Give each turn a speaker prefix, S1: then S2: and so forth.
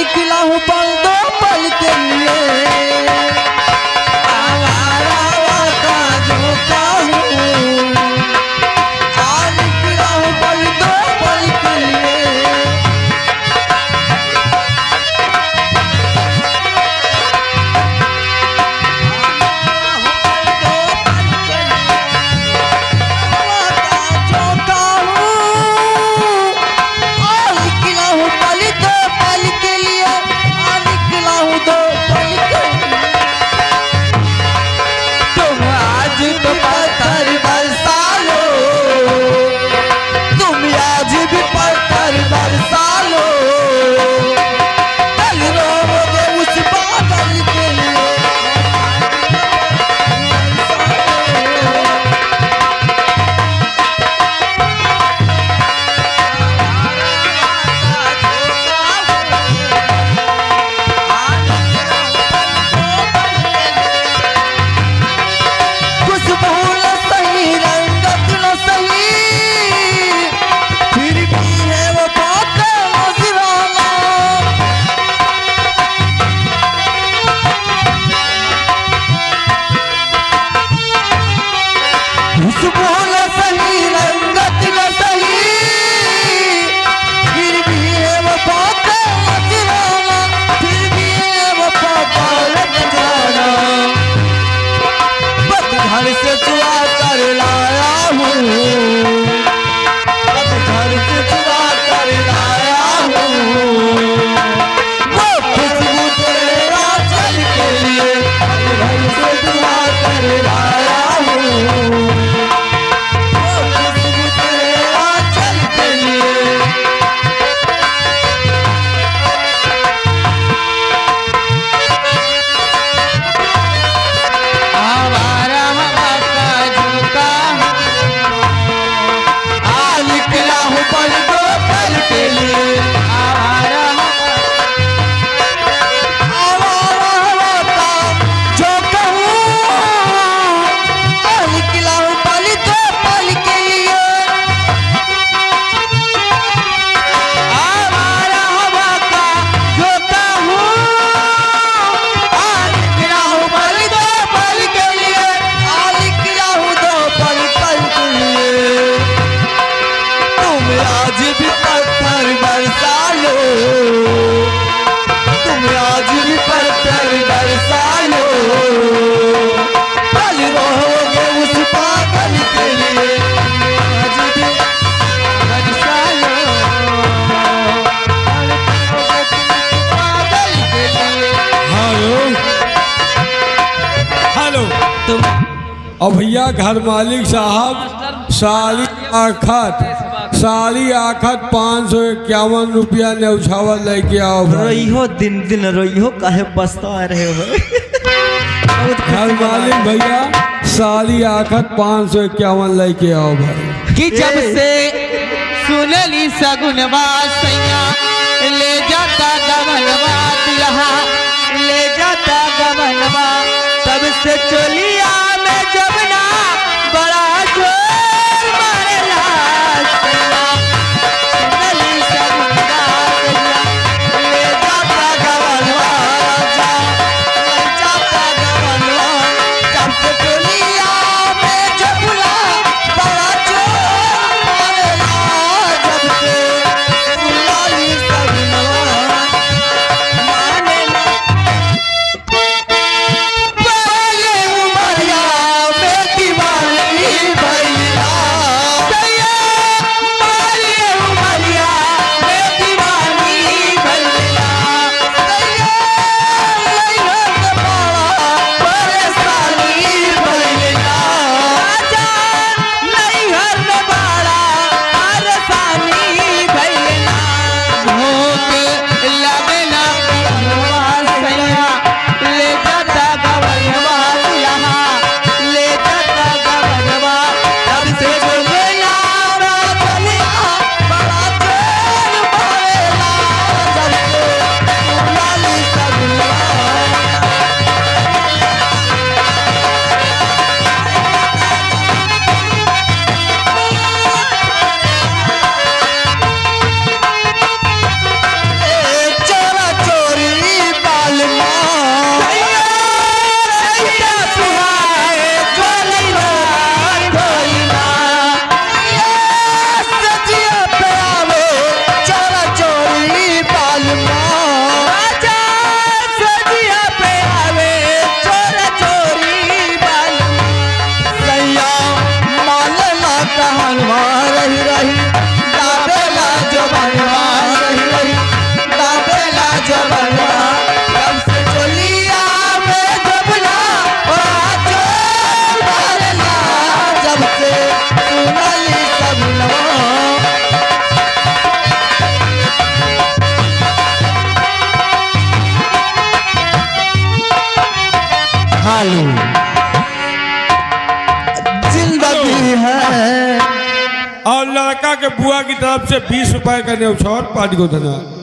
S1: निकला हूँ पल दो पल के लिए
S2: और भैया घर मालिक साहब साली आखत 551 रुपया न्यौछावल लेके आओ
S1: रही दिन दिन रही काहे बसता रहे हो
S2: घर मालिक भैया साली आखत 551 लेके आओ भाई
S3: कि जब से सुनली सगुनवा सैया ले जाता गवनवा दुल्हा ले जाता गवनवा तब से चलिया में जबना बड़ा जोर मारेला सैया सुनली सगुनवा सैया ले जाता गवनवा ले जाता गवनवा तब से चलिया में जबना बड़ा जोर मारेला जब से सुनली सगुनवा मानेला पहले लालू जिंदगी है।
S2: और लड़का के बुआ की तरफ से 20 रुपए का न्यौछावर पार्टी को धन्यवाद।